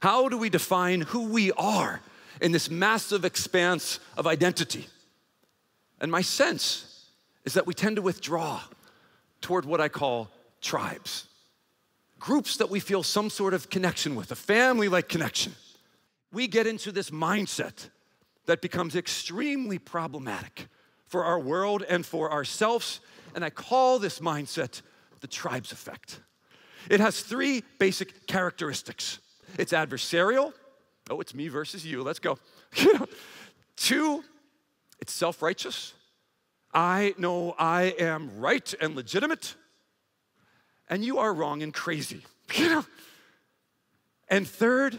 How do we define who we are in this massive expanse of identity? And my sense is that we tend to withdraw toward what I call tribes. Groups that we feel some sort of connection with, a family-like connection. We get into this mindset that becomes extremely problematic for our world and for ourselves, and I call this mindset the tribes effect. It has three basic characteristics. It's adversarial. Oh, it's me versus you. Let's go. 2, it's self-righteous. I know I am right and legitimate, and you are wrong and crazy. And 3rd,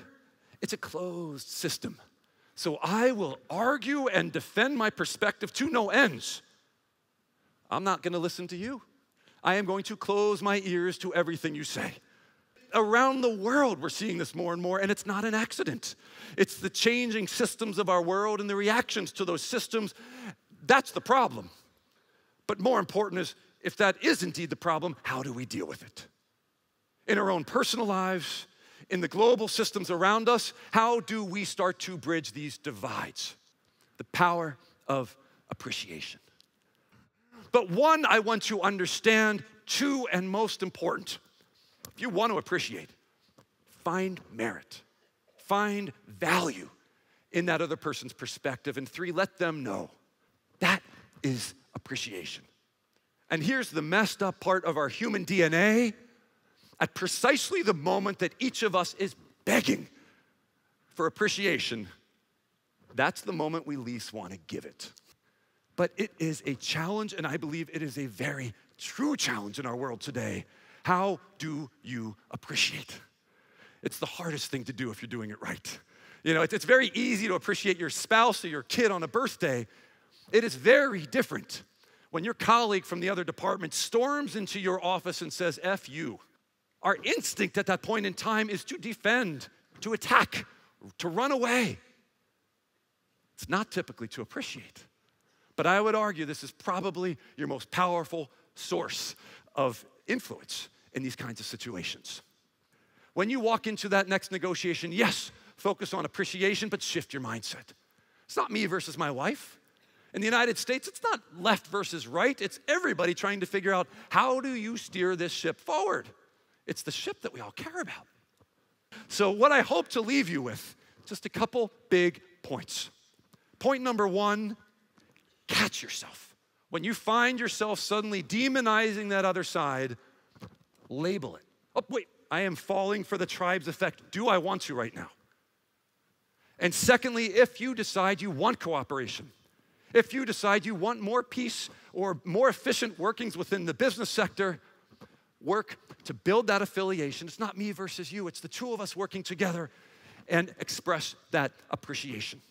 it's a closed system. So I will argue and defend my perspective to no ends. I'm not going to listen to you. I am going to close my ears to everything you say. Around the world, we're seeing this more and more, and it's not an accident. It's the changing systems of our world and the reactions to those systems. That's the problem. But more important is, if that is indeed the problem, how do we deal with it? In our own personal lives, in the global systems around us, how do we start to bridge these divides? The power of appreciation. But 1, I want you to understand. 2, and most important, if you want to appreciate, find merit, find value in that other person's perspective. And 3, let them know. That is appreciation. And here's the messed up part of our human DNA. At precisely the moment that each of us is begging for appreciation, that's the moment we least want to give it. But it is a challenge, and I believe it is a very true challenge in our world today. How do you appreciate? It's the hardest thing to do if you're doing it right. You know, it's very easy to appreciate your spouse or your kid on a birthday. It is very different when your colleague from the other department storms into your office and says, F you. Our instinct at that point in time is to defend, to attack, to run away. It's not typically to appreciate. But I would argue this is probably your most powerful source of influence in these kinds of situations. When you walk into that next negotiation, yes, focus on appreciation, but shift your mindset. It's not me versus my wife. In the United States, it's not left versus right. It's everybody trying to figure out, how do you steer this ship forward? It's the ship that we all care about. So what I hope to leave you with, just a couple big points. Point number 1, catch yourself. When you find yourself suddenly demonizing that other side, label it. Oh, wait, I am falling for the tribes effect. Do I want to right now? And secondly, if you decide you want cooperation, if you decide you want more peace or more efficient workings within the business sector, work to build that affiliation. It's not me versus you. It's the two of us working together and express that appreciation.